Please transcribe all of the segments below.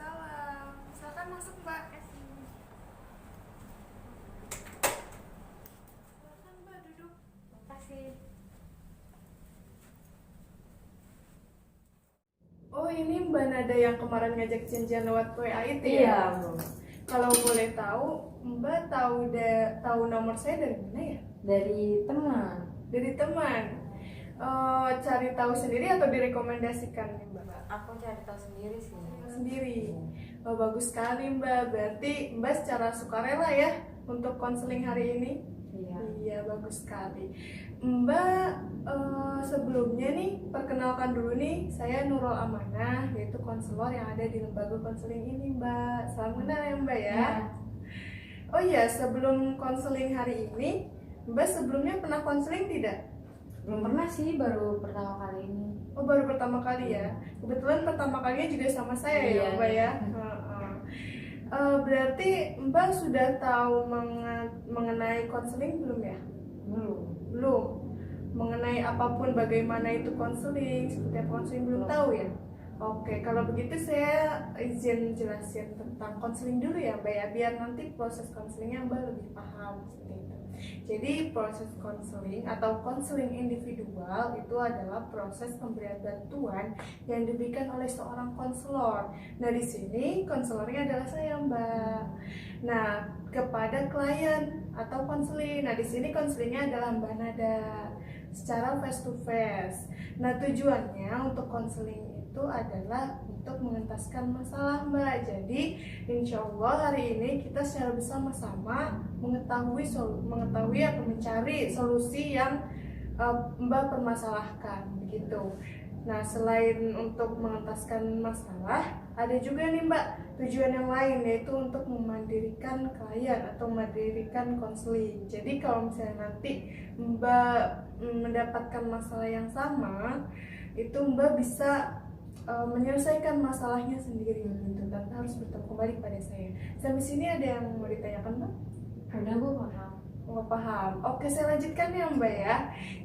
Waalaikumsalam. Silakan masuk, Mbak. Silakan, Mbak, duduk. Makasih. Oh, ini Mbak Nada yang kemarin ngajak janjian lewat WA itu ya? Iya, Bu. Kalau boleh tahu, Mbak tahu nomor saya dari mana ya? Dari teman. Dari teman. Cari tahu sendiri atau direkomendasikan nih, Mbak? Aku cari tahu sendiri sih. Sendiri. Oh, bagus sekali, Mbak. Berarti Mbak secara sukarela ya untuk konseling hari ini? Iya. Iya, bagus sekali. Mbak, sebelumnya nih, perkenalkan dulu nih, saya Nurul Amanah, yaitu konselor yang ada di lembaga konseling ini, Mbak. Salam kenal ya, Mbak ya. Iya. Oh iya, sebelum konseling hari ini, Mbak sebelumnya pernah konseling tidak? Belum pernah sih, baru pertama kali ini. Oh, baru pertama kali ya. Kebetulan pertama kalinya juga sama saya ya, Iya. Mbak ya. Berarti Mbak sudah tahu mengenai konseling belum ya? Belum. Belum. Mengenai apapun bagaimana itu konseling, seperti apa konseling belum tahu ya? Oke, kalau begitu saya izin jelasin tentang konseling dulu ya, Mbak ya, biar nanti proses konselingnya Mbak lebih paham seperti itu. Jadi proses konseling atau konseling individual itu adalah proses pemberian bantuan yang diberikan oleh seorang konselor. Nah, di sini konselornya adalah saya, Mbak. Nah, kepada klien atau konseling. Nah, di sini konselingnya adalah Mbak Nada secara face to face. Nah, tujuannya untuk konseling itu adalah untuk mengentaskan masalah, Mbak. Jadi insya Allah hari ini kita secara bersama-sama mengetahui atau mencari solusi yang Mbak permasalahkan begitu. Nah, selain untuk mengentaskan masalah, ada juga nih Mbak tujuan yang lain, yaitu untuk memandirikan klien atau memandirikan konseling. Jadi kalau misalnya nanti Mbak mendapatkan masalah yang sama, itu Mbak bisa menyelesaikan masalahnya sendiri gitu, tanpa harus bertemu kembali pada saya. Sampai sini ada yang mau ditanyakan, Mbak? Udah, Bu, paham. Oh, paham. Oke, saya lanjutkan ya, Mbak ya.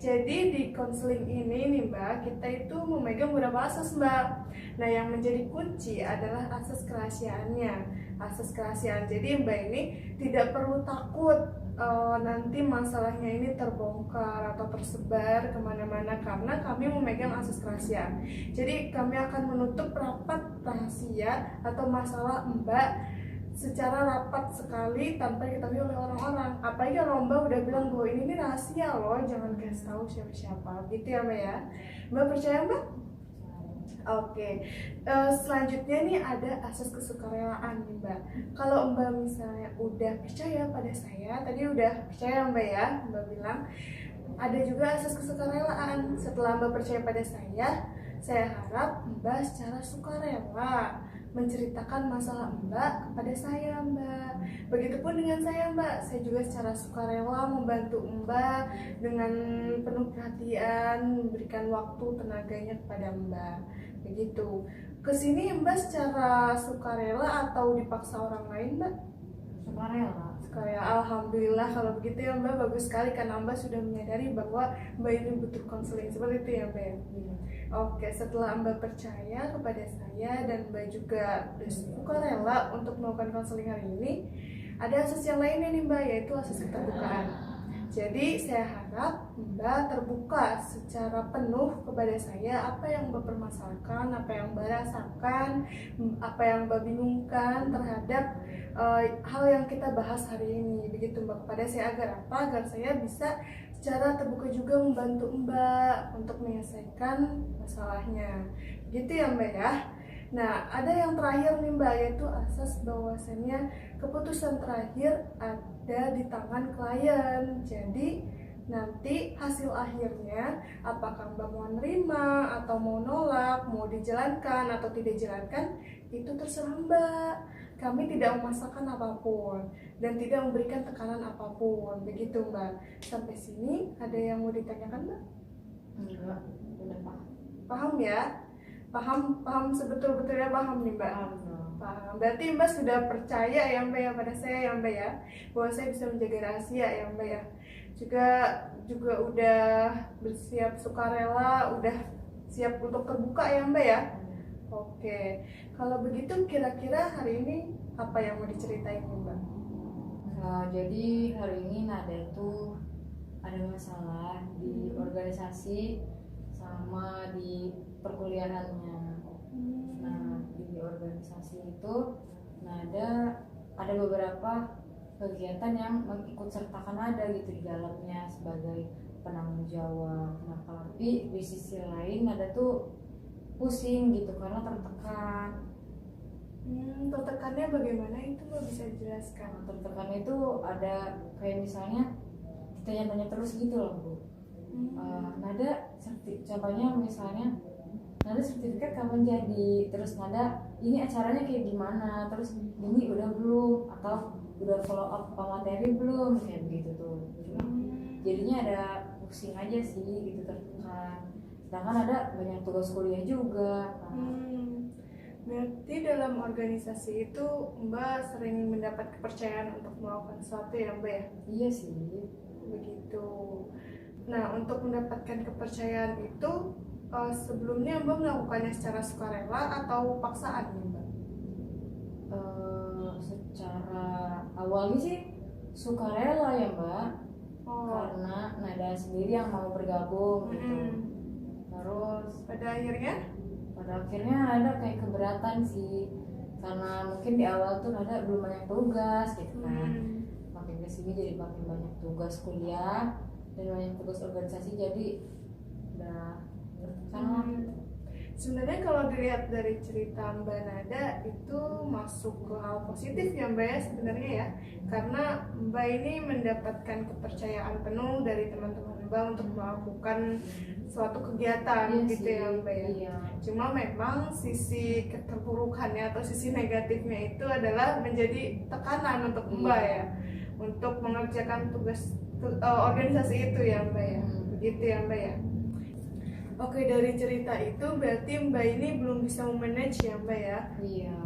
Jadi di konseling ini nih, Mbak, kita itu memegang beberapa asas, Mbak. Nah, yang menjadi kunci adalah asas kerahasiaannya. Asas kerahasiaan. Jadi Mbak ini tidak perlu takut nanti masalahnya ini terbongkar atau tersebar kemana-mana, karena kami memegang asas kerahasiaan. Jadi kami akan menutup rapat rahasia atau masalah Mbak secara rapat sekali tanpa diketahui oleh orang-orang. Apalagi kalau Mbak udah bilang bahwa ini rahasia loh, jangan kasih tahu siapa-siapa, gitu ya Mbak ya. Mbak percaya, Mbak? Oke. Selanjutnya nih ada asas kesukarelaan nih, Mbak. Kalau Mbak misalnya udah percaya pada saya, tadi udah percaya Mbak ya, Mbak bilang ada juga asas kesukarelaan. Setelah Mbak percaya pada saya harap Mbak secara sukarela menceritakan masalah Mbak kepada saya, Mbak. Begitupun dengan saya, Mbak. Saya juga secara sukarela membantu Mbak dengan penuh perhatian, memberikan waktu tenaganya kepada Mbak. Begitu. Kesini Mbak secara sukarela atau dipaksa orang lain, Mbak? Sukarela. Sukarela. Alhamdulillah kalau begitu ya Mbak, bagus sekali karena Mbak sudah menyadari bahwa Mbak ini butuh konseling. Seperti itu ya Mbak ya? Oke, setelah Mbak percaya kepada saya dan Mbak juga sukarela untuk melakukan konseling hari ini, ada asas yang lainnya nih Mbak, yaitu asas keterbukaan. Jadi saya harap Mbak terbuka secara penuh kepada saya apa yang Mbak permasalahkan, apa yang Mbak rasakan, apa yang Mbak bingungkan terhadap hal yang kita bahas hari ini. Begitu Mbak kepada saya, agar apa? Agar saya bisa secara terbuka juga membantu Mbak untuk menyelesaikan masalahnya. Gitu ya Mbak ya. Nah, ada yang terakhir nih Mbak, yaitu asas bahwasannya keputusan terakhir ada di tangan klien. Jadi nanti hasil akhirnya apakah Mbak mau nerima atau mau nolak, mau dijalankan atau tidak dijalankan, itu terserah Mbak. Kami tidak memaksakan apapun dan tidak memberikan tekanan apapun. Begitu Mbak. Sampai sini ada yang mau ditanyakan Mbak? Enggak, udah paham. Paham ya? Paham sebetul-betulnya paham nih Mbak. Paham. Berarti Mbak sudah percaya ya Mbak ya pada saya ya Mbak ya, bahwa saya bisa menjaga rahasia ya Mbak ya. Juga udah bersiap sukarela, udah siap untuk terbuka ya Mbak ya. Oke. Kalau begitu kira-kira hari ini apa yang mau diceritain nih Mbak? Nah, jadi hari ini Nada itu ada masalah di organisasi sama di perkuliahannya. Nah, di organisasi itu Nada ada beberapa kegiatan yang mengikut sertakan Nada gitu di dalamnya sebagai penanggung jawab. Nah, tapi di sisi lain Nada tuh pusing gitu karena tertekan. Tertekannya bagaimana itu Mbak bisa dijelaskan? Nah, tertekan itu ada kayak misalnya ditanya-tanya terus gitu loh Bu. Nada contohnya misalnya Nada sertifikat kapan jadi, terus Nada ini acaranya kayak gimana, terus ini udah belum, atau udah follow up materi belum, kayak begitu tuh. Cuma jadinya ada pusing aja sih gitu, tertekan. Sedangkan ada banyak tugas kuliah juga kan. Berarti dalam organisasi itu Mbak sering mendapat kepercayaan untuk melakukan sesuatu ya Mbak ya? Iya sih. Begitu. Nah, untuk mendapatkan kepercayaan itu sebelumnya Mbak melakukannya secara sukarela atau paksaan nih Mbak? Secara awalnya sih sukarela ya Mbak, karena Nada sendiri yang mau bergabung gitu. Terus pada akhirnya ada kayak keberatan sih, karena mungkin di awal tuh Nada belum banyak tugas gitu kan. Makin kesini jadi makin banyak tugas kuliah dan banyak tugas organisasi, jadi udah tertekan. Sebenarnya kalau dilihat dari cerita Mbak Nada itu masuk ke hal positif ya Mbak ya sebenarnya ya, karena Mbak ini mendapatkan kepercayaan penuh dari teman-teman Mbak untuk melakukan suatu kegiatan gitu ya Mbak ya. Iya. Cuma memang sisi keterpurukannya atau sisi negatifnya itu adalah menjadi tekanan untuk Mbak ya, untuk mengerjakan tugas organisasi itu ya Mbak ya. Begitu ya Mbak ya. Oke, dari cerita itu berarti Mbak ini belum bisa memanage ya Mbak ya? Iya.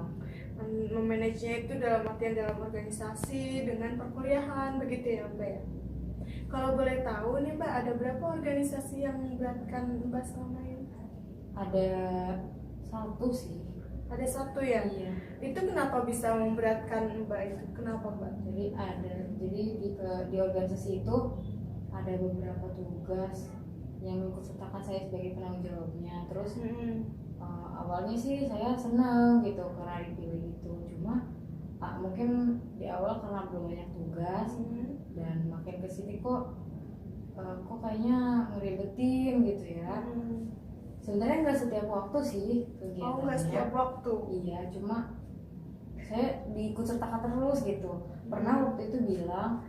Memanagenya itu dalam artian dalam organisasi dengan perkuliahan begitu ya Mbak ya? Kalau boleh tahu nih Mbak, ada berapa organisasi yang memberatkan Mbak selama ini? Ada satu sih. Ada satu ya? Iya. Itu kenapa bisa memberatkan Mbak itu? Kenapa Mbak? Jadi di organisasi itu ada beberapa tugas yang mengikut sertakan saya sebagai penanggung jawabnya. Terus awalnya sih saya senang gitu karena dipilih gitu. Cuma mungkin di awal karena belum banyak tugas dan makin kesini kok kayaknya ngeribetin gitu ya. Sebenarnya nggak setiap waktu sih kegiatannya. Nggak setiap waktu. Iya, cuma saya diikut sertakan terus gitu. Pernah waktu itu bilang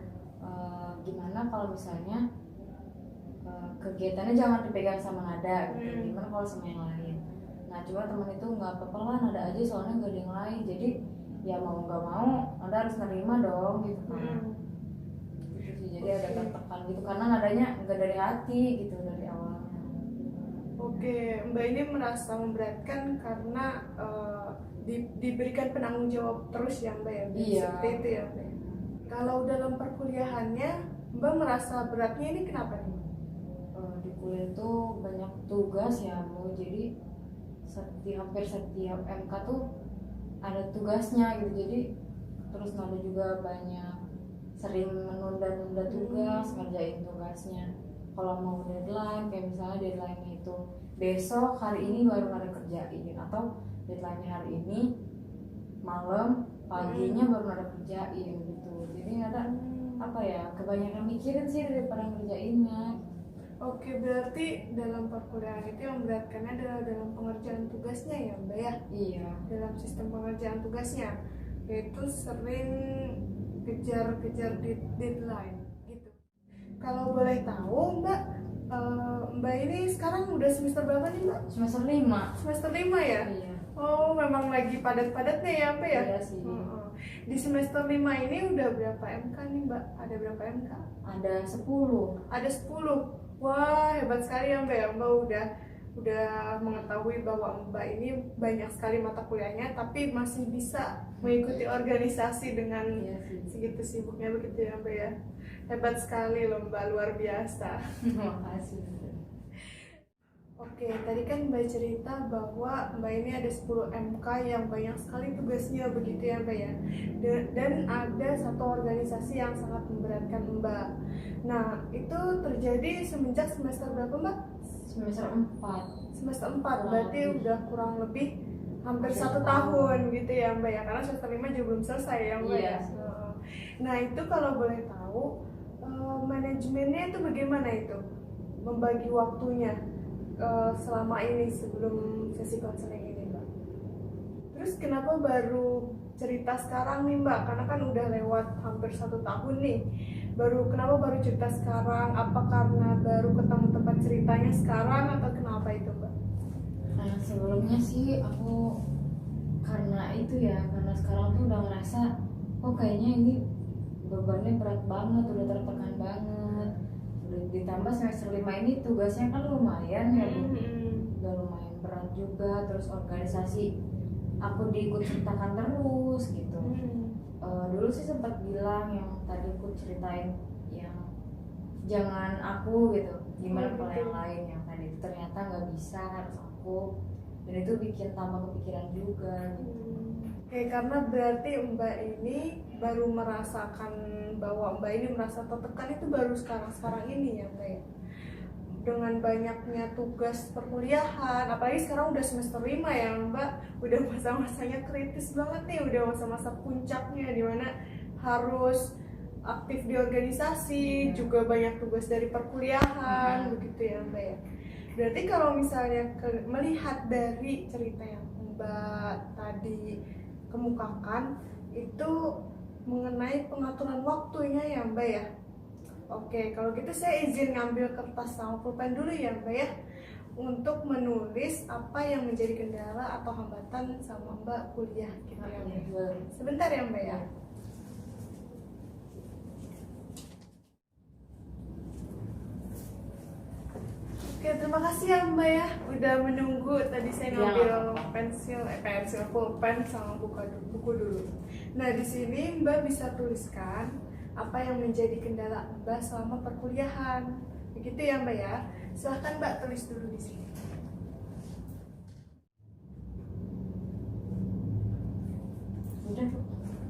gimana kalau misalnya kegiatannya jangan dipegang sama Nada gitu. Gimana kalau sama yang lain. Nah, cuma teman itu nggak apa-apa lah, Nada aja soalnya nggak ada yang lain. Jadi ya mau nggak mau Nada harus nerima dong gitu kan. Gitu sih, jadi ada tertekan gitu karena nadanya nggak dari hati gitu dari awalnya. Oke, Mbak ini merasa memberatkan karena diberikan penanggung jawab terus ya Mbak ya? Iya. Seperti itu ya Mbak. Kalau dalam perkuliahannya Mbak merasa beratnya ini kenapa nih? Di kuliah tuh banyak tugas ya Bu, jadi hampir setiap MK tuh ada tugasnya gitu. Jadi terus Nada juga banyak sering menunda-nunda tugas, ngerjain tugasnya. Kalau mau deadline, kayak misalnya deadline-nya itu besok, hari ini baru Nada kerjain, atau deadline-nya hari ini malam, paginya baru Nada kerjain gitu. Jadi Nada kebanyakan mikirin sih daripada ngerjainnya. Oke, berarti dalam perkuliahan itu yang memberatkannya adalah dalam pengerjaan tugasnya ya Mbak ya? Iya. Dalam sistem pengerjaan tugasnya, yaitu sering kejar-kejar deadline gitu. Kalau boleh tahu Mbak, Mbak ini sekarang udah semester berapa nih Mbak? Semester 5. Semester 5 ya? Iya. Oh, memang lagi padat-padatnya ya Mbak ya? Iya sih. Di semester 5 ini udah berapa MK nih Mbak? Ada berapa MK? Ada 10. Ada 10. Wah, hebat sekali ya Mbak ya. Mbak udah mengetahui bahwa Mbak ini banyak sekali mata kuliahnya tapi masih bisa mengikuti organisasi dengan segitu sibuknya begitu ya Mbak ya. Hebat sekali loh Mbak, luar biasa. Terima kasih. Oke, tadi kan Mbak cerita bahwa Mbak ini ada 10 MK yang banyak sekali tugasnya begitu ya Mbak ya. Dan ada satu organisasi yang sangat memberatkan Mbak. Nah, itu terjadi semenjak semester berapa Mbak? Semester 4. Semester 4, Kurang berarti lebih. udah kurang lebih hampir Hampir 1 tahun gitu ya Mbak ya. Karena semester 5 juga belum selesai ya Mbak Iya. ya. Nah, itu kalau boleh tahu, manajemennya itu bagaimana itu? Membagi waktunya selama ini sebelum sesi konseling ini Mbak. Terus kenapa baru cerita sekarang nih Mbak? Karena kan udah lewat hampir 1 tahun nih. Kenapa baru cerita sekarang? Apa karena baru ketemu tempat ceritanya sekarang atau kenapa itu Mbak? Nah, sebelumnya sih aku karena itu ya, karena sekarang tuh udah ngerasa kok kayaknya ini bebannya berat banget, udah tertekan banget. Udah ditambah semester 5 ini tugasnya kan lumayan ya Bu. Udah lumayan berat juga, terus organisasi aku diikut sertakan terus gitu. Dulu sih sempat bilang yang tadi aku ceritain yang jangan aku gitu, gimana kalau yang lain, yang tadi ternyata nggak bisa, harus aku, dan itu bikin tambah kepikiran juga gitu. Oke, karena berarti Mbak ini baru merasakan bahwa Mbak ini merasa tertekan itu baru sekarang ini ya Mbak ya. Dengan banyaknya tugas perkuliahan, apalagi sekarang udah semester 5 ya Mbak, udah masa-masanya kritis banget nih, udah masa-masa puncaknya dimana harus aktif di organisasi, juga banyak tugas dari perkuliahan, begitu ya Mbak ya. Berarti kalau misalnya melihat dari cerita yang Mbak tadi kemukakan, itu mengenai pengaturan waktunya ya Mbak ya. Oke, kalau gitu saya izin ngambil kertas sama pulpen dulu ya Mbak ya, untuk menulis apa yang menjadi kendala atau hambatan sama Mbak kuliah gitu ya Mbak. Sebentar ya Mbak ya. Oke, terima kasih ya Mbak ya udah menunggu. Tadi saya ngambil pensil pulpen sama buku dulu. Nah, di sini Mbak bisa tuliskan apa yang menjadi kendala Mbak selama perkuliahan. Begitu ya Mbak ya. Silahkan Mbak tulis dulu di sini.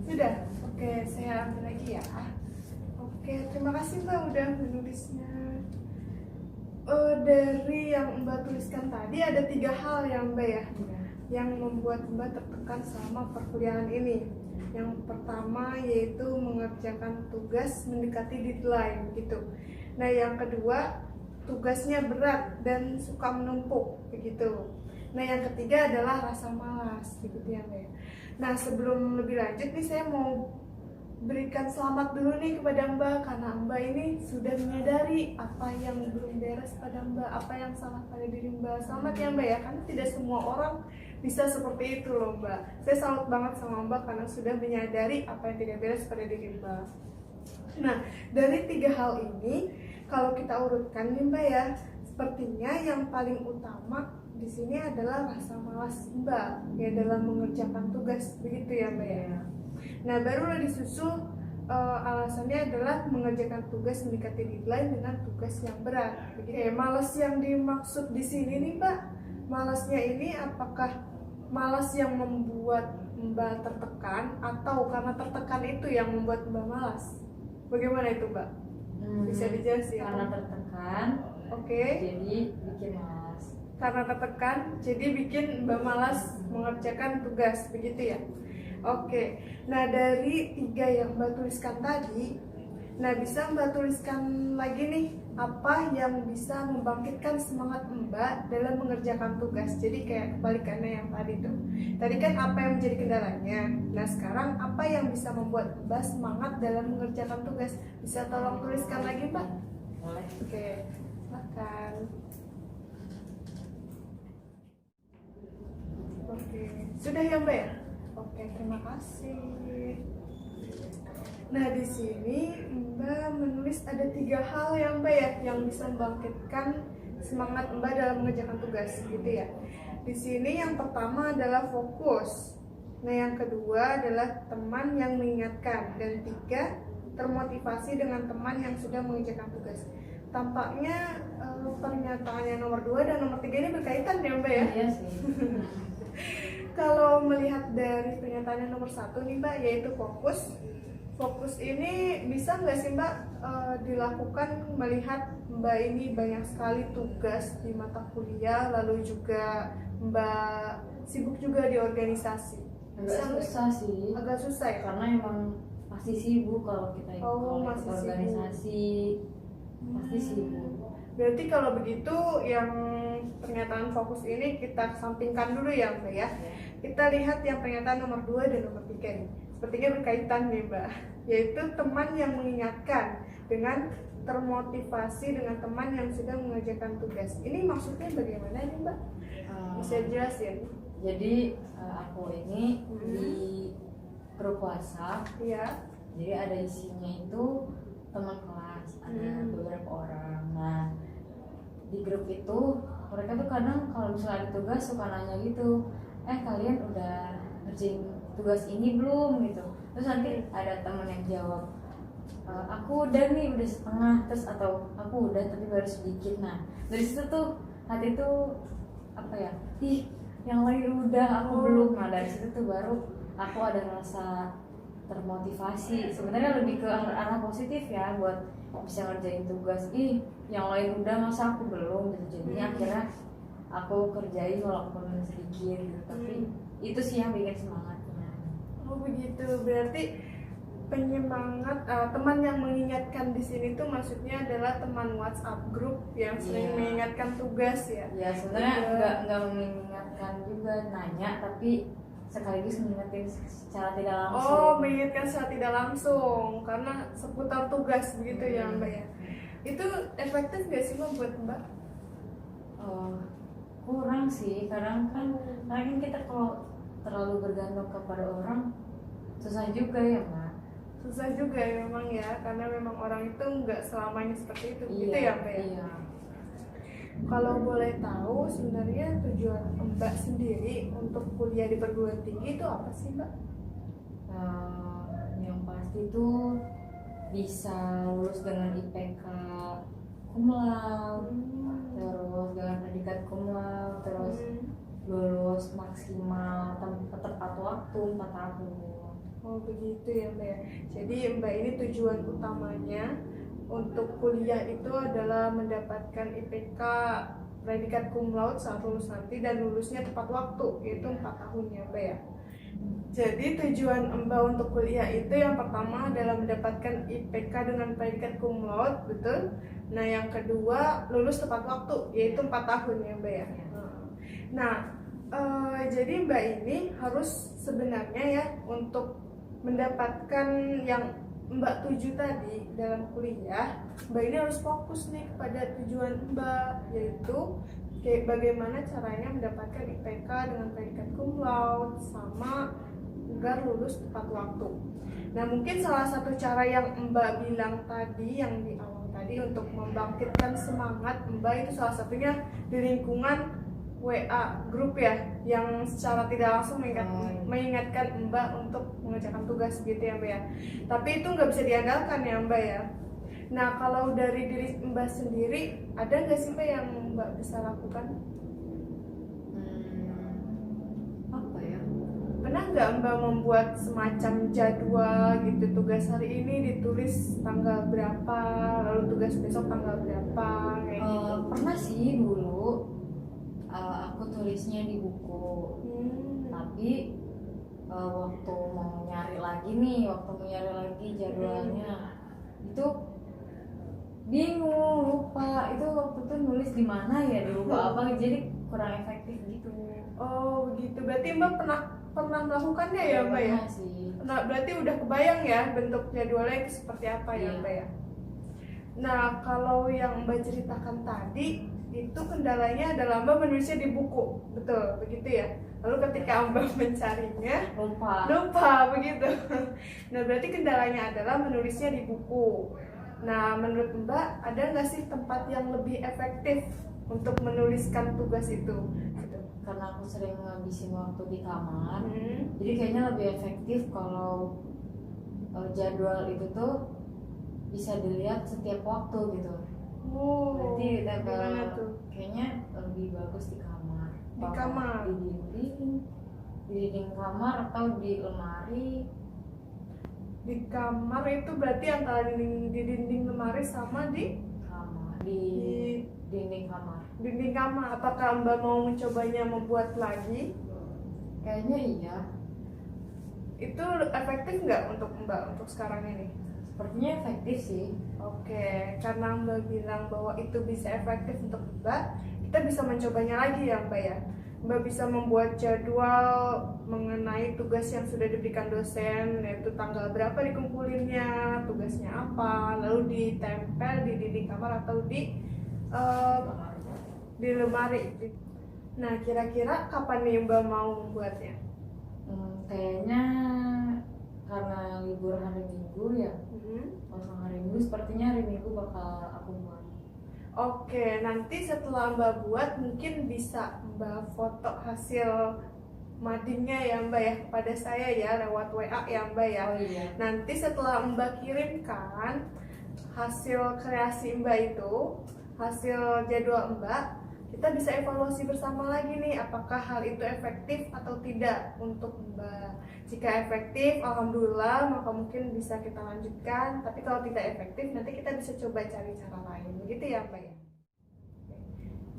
Sudah? Oke, saya ambil lagi ya. Oke, terima kasih Mbak udah menulisnya. Dari yang Mbak tuliskan tadi ada 3 hal ya Mbak ya, yang membuat Mbak tertekan selama perkuliahan ini. Yang pertama yaitu mengerjakan tugas mendekati deadline gitu. Nah, yang kedua tugasnya berat dan suka menumpuk begitu. Nah, yang ketiga adalah rasa malas begitu ya Mbak. Nah, sebelum lebih lanjut nih saya mau berikan selamat dulu nih kepada Mbak, karena Mbak ini sudah menyadari apa yang belum beres pada Mbak, apa yang salah pada diri Mbak. Selamat ya Mbak ya, karena tidak semua orang bisa seperti itu loh Mbak. Saya salut banget sama Mbak karena sudah menyadari apa yang tidak beres pada diri Mbak. Nah, dari 3 hal ini kalau kita urutkan nih Mbak ya, sepertinya yang paling utama di sini adalah rasa malas Mbak ya dalam mengerjakan tugas, begitu ya Mbak ya. Nah, barulah disusul alasannya adalah mengerjakan tugas mendekati deadline dengan tugas yang berat. Begitu ya. Malas yang dimaksud di sini nih Mbak, malasnya ini apakah malas yang membuat Mbak tertekan atau karena tertekan itu yang membuat Mbak malas? Bagaimana itu Mbak? Bisa dijelasin? Karena tertekan, Oke. jadi bikin malas. Karena tertekan, jadi bikin Mbak malas mengerjakan tugas, begitu ya? Oke, nah dari 3 yang Mbak tuliskan tadi, nah bisa Mbak tuliskan lagi nih apa yang bisa membangkitkan semangat Mbak dalam mengerjakan tugas. Jadi kayak kebalikannya yang tadi tuh. Tadi kan apa yang menjadi kendalanya. Nah, sekarang apa yang bisa membuat Mbak semangat dalam mengerjakan tugas? Bisa tolong tuliskan lagi Mbak? Boleh. Oke, silakan. Oke, sudah ya Mbak ya? Oke, terima kasih. Nah, di sini Mbak menulis ada 3 hal yang Mbak ya yang bisa membangkitkan semangat Mbak dalam mengerjakan tugas, gitu ya. Di sini yang pertama adalah fokus. Nah, yang kedua adalah teman yang mengingatkan, dan 3 termotivasi dengan teman yang sudah mengerjakan tugas. tampaknya pernyataan yang nomor 2 dan nomor 3 ini berkaitan ya Mbak ya? Iya sih. Kalau melihat dari pernyataan yang nomor 1 nih Mbak, yaitu fokus. Fokus ini bisa nggak sih Mbak dilakukan melihat Mbak ini banyak sekali tugas di mata kuliah, lalu juga Mbak sibuk juga di organisasi. Agak susah sih. Agak susah ya? Karena emang pasti sibuk kalau kita kalau ikut masih organisasi pasti sibuk. Berarti kalau begitu yang pernyataan fokus ini kita sampingkan dulu ya Mbak ya. Kita lihat yang pernyataan nomor 2 dan nomor 3 nih. Sepertinya berkaitan nih Mbak, yaitu teman yang mengingatkan dengan termotivasi dengan teman yang sedang mengerjakan tugas. Ini maksudnya bagaimana nih Mbak? Bisa jelasin? Jadi aku ini di grup WhatsApp. Iya. Jadi ada isinya itu teman kelas, ada beberapa orang. Nah, di grup itu mereka tuh kadang kalau misalnya ada tugas suka nanya gitu, kalian udah ngerjain tugas ini belum gitu. Terus nanti ada teman yang jawab, aku udah nih, udah setengah. Terus atau aku udah tapi baru sedikit. Nah dari situ tuh hati tuh apa ya, yang lain udah aku belum. Nah dari situ tuh baru aku ada rasa termotivasi. Sebenarnya lebih ke arah positif ya, buat bisa ngerjain tugas. Yang lain udah masa aku belum gitu. Jadinya akhirnya aku kerjain walaupun sedikit gitu. Tapi itu sih yang bikin semangatnya. Oh begitu, berarti penyemangat teman yang mengingatkan di sini tuh maksudnya adalah teman WhatsApp grup yang sering mengingatkan tugas ya. Ya sebenarnya nggak mengingatkan juga, nanya tapi sekaligus mengingatkan secara tidak langsung. Oh, mengingatkan secara tidak langsung karena seputar tugas begitu ya Mbak ya. Itu efektif nggak sih Mbak buat Mbak? Kurang sih, kadang kan kita kalau terlalu bergantung kepada orang susah juga ya Mbak. Susah juga ya memang ya, karena memang orang itu nggak selamanya seperti itu, gitu ya Mbak ya? Iya. Kalau boleh tahu sebenarnya tujuan Mbak sendiri untuk kuliah di perguruan tinggi itu apa sih Mbak? Yang pasti tuh bisa lulus dengan IPK cum laude, terus dengan predikat cum laude, terus lulus maksimal tepat waktu 4 tahun. Oh begitu ya Mbak ya. Jadi Mbak ini tujuan utamanya untuk kuliah itu adalah mendapatkan IPK predikat cum laude saat lulus nanti dan lulusnya tepat waktu, yaitu 4 tahun ya Mbak ya. Jadi tujuan Mbak untuk kuliah itu yang pertama adalah mendapatkan IPK dengan predikat cum laude, betul? Nah yang kedua lulus tepat waktu, yaitu 4 tahun ya Mbak ya. Nah jadi Mbak ini harus sebenarnya ya untuk mendapatkan yang Mbak tuju tadi dalam kuliah, Mbak ini harus fokus nih kepada tujuan Mbak, yaitu bagaimana caranya mendapatkan IPK dengan predikat cum laude sama agar lulus tepat waktu. Nah mungkin salah satu cara yang Mbak bilang tadi, yang di awal tadi, untuk membangkitkan semangat Mbak itu salah satunya di lingkungan WA grup ya, yang secara tidak langsung mengingatkan Mbak untuk mengerjakan tugas gitu ya Mbak ya. Tapi itu nggak bisa diandalkan ya Mbak ya. Nah kalau dari diri Mbak sendiri, ada nggak sih Mbak yang Mbak bisa lakukan? Apa ya? Pernah nggak Mbak membuat semacam jadwal gitu, tugas hari ini ditulis tanggal berapa, lalu tugas besok tanggal berapa kayak gitu? Pernah sih dulu. Aku tulisnya di buku, tapi waktu mau nyari lagi jadwalnya itu bingung, lupa itu waktu itu nulis di mana ya, lupa apa, jadi kurang efektif gitu. Oh begitu, berarti Mbak pernah melakukannya ya Mbak ya? Sih. Nah berarti udah kebayang ya bentuk jadwalnya seperti apa ya Mbak ya? Nah kalau yang Mbak ceritakan tadi itu kendalanya adalah Mbak menulisnya di buku, betul begitu ya? Lalu ketika Mbak mencarinya lupa begitu. Nah berarti kendalanya adalah menulisnya di buku. Nah menurut Mbak ada nggak sih tempat yang lebih efektif untuk menuliskan tugas itu? Karena aku sering ngabisin waktu di kamar, jadi kayaknya lebih efektif kalau jadwal itu tuh bisa dilihat setiap waktu gitu. Oh, Berarti tempel gimana tuh? kayaknya lebih bagus di kamar. Di Apa kamar? di dinding kamar atau di lemari. Di kamar itu berarti antara di dinding lemari sama di Kamar di dinding kamar. dinding kamar. Apakah Mbak mau mencobanya membuat lagi? Kayaknya iya. Itu efektif nggak untuk Mbak untuk sekarang ini? Sepertinya efektif sih. Oke, karena Mbak bilang bahwa itu bisa efektif untuk Mbak, kita bisa mencobanya lagi ya Mbak ya. Mbak bisa membuat jadwal mengenai tugas yang sudah diberikan dosen, yaitu tanggal berapa dikumpulinnya, tugasnya apa, lalu ditempel di dinding kamar atau eh, di lemari. Nah, kira-kira kapan nih Mbak mau membuatnya? Kayaknya karena libur hari Minggu ya. Kosong hari Minggu, sepertinya hari Minggu bakal aku buat. Oke, nanti setelah Mbak buat mungkin bisa Mbak foto hasil madingnya ya Mbak ya kepada saya ya lewat WA ya Mbak ya. Oh iya. Nanti setelah Mbak kirimkan hasil kreasi Mbak itu, hasil jadwal Mbak, kita bisa evaluasi bersama lagi nih apakah hal itu efektif atau tidak untuk Mbak. Jika efektif, alhamdulillah, maka mungkin bisa kita lanjutkan. Tapi kalau tidak efektif, nanti kita bisa coba cari cara lain. Begitu ya Mbak ya.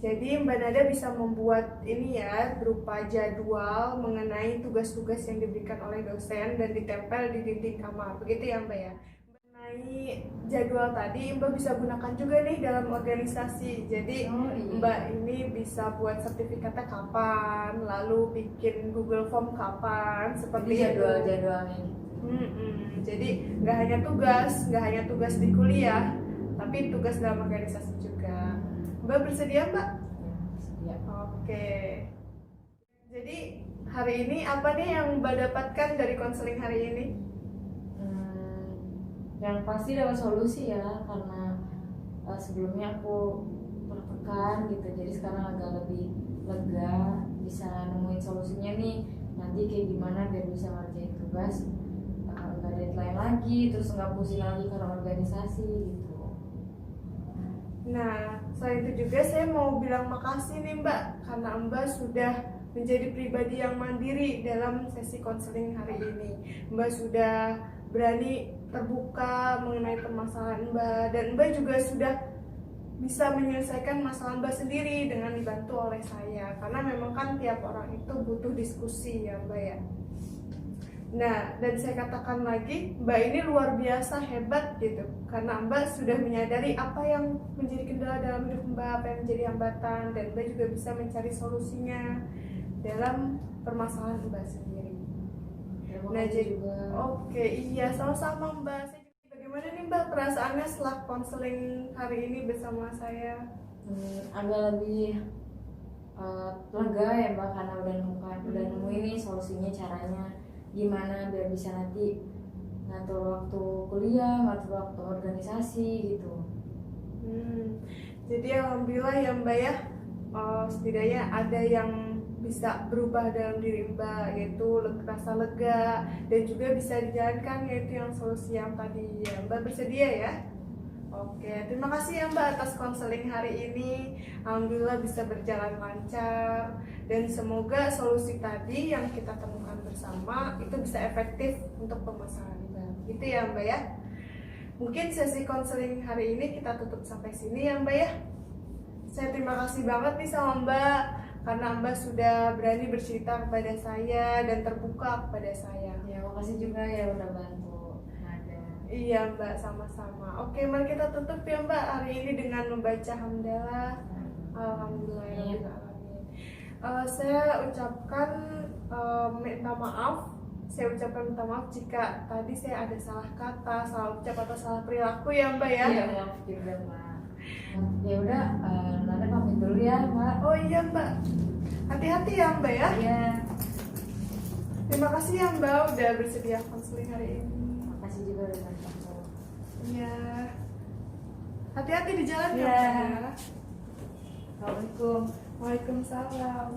Jadi Mbak Nada bisa membuat ini ya berupa jadwal mengenai tugas-tugas yang diberikan oleh dosen dan ditempel di dinding kamar. Begitu ya Mbak ya. Mengenai jadwal tadi Mbak bisa gunakan juga nih dalam organisasi. Jadi Mbak ini bisa buat sertifikatnya kapan, lalu bikin Google Form kapan, seperti jadwal-jadwalnya. Jadi nggak hanya tugas di kuliah, tapi tugas dalam organisasi juga. Mbak bersedia Mbak? Ya. Oke. Jadi hari ini apa nih yang Mbak dapatkan dari konseling hari ini? Yang pasti dapat solusi ya, karena sebelumnya aku tertekan gitu, jadi sekarang agak lebih lega, bisa nemuin solusinya nih nanti kayak gimana biar bisa ngerjain tugas nggak deadline lagi, terus nggak pusing lagi karena organisasi gitu. Nah, selain itu juga saya mau bilang makasih nih Mbak, karena Mbak sudah menjadi pribadi yang mandiri dalam sesi konseling hari ini. Mbak sudah berani terbuka mengenai permasalahan Mbak, dan Mbak juga sudah bisa menyelesaikan masalah Mbak sendiri dengan dibantu oleh saya, karena memang kan tiap orang itu butuh diskusi ya Mbak ya. Nah, dan saya katakan lagi, Mbak ini luar biasa hebat gitu, karena Mbak sudah menyadari apa yang menjadi kendala dalam hidup Mbak, apa yang menjadi hambatan, dan Mbak juga bisa mencari solusinya dalam permasalahan Mbak sendiri. Nah, jadi oke, iya, sama-sama Mbak. Bagaimana nih Mbak perasaannya setelah konseling hari ini bersama saya? Agak lebih lega ya Mbak, karena udah nemuin nih solusinya, caranya gimana biar bisa nanti ngatur waktu kuliah, ngatur waktu organisasi gitu. Jadi alhamdulillah ya Mbak ya, setidaknya ada yang bisa berubah dalam diri Mbak, yaitu rasa lega, dan juga bisa dijalankan, yaitu yang solusi yang tadi ya. Mbak bersedia ya? Oke, terima kasih ya Mbak atas konseling hari ini. Alhamdulillah bisa berjalan lancar, dan semoga solusi tadi yang kita temukan bersama itu bisa efektif untuk permasalahan Mbak. Gitu ya Mbak ya. Mungkin sesi konseling hari ini kita tutup sampai sini ya Mbak ya. Saya terima kasih banget nih sama Mbak, karena Mbak sudah berani bercerita kepada saya dan terbuka kepada saya. Ya, makasih juga ya udah bantu. Iya Mbak, sama-sama. Oke, mari kita tutup ya Mbak hari ini dengan membaca hamdalah. Alhamdulillah. Saya ucapkan minta maaf. Saya ucapkan minta maaf jika tadi saya ada salah kata, salah ucap atau salah perilaku ya Mbak ya. Iya, maaf juga Mbak. Ya udah, Nada pamit dulu ya Mbak. Oh iya Mbak, hati-hati ya Mbak ya. Iya. Terima kasih ya Mbak udah bersedia konseling hari ini. Makasih juga udah bantu. Iya. Hati-hati di jalan ya Iya. Mbak ya. Assalamualaikum. Waalaikumsalam.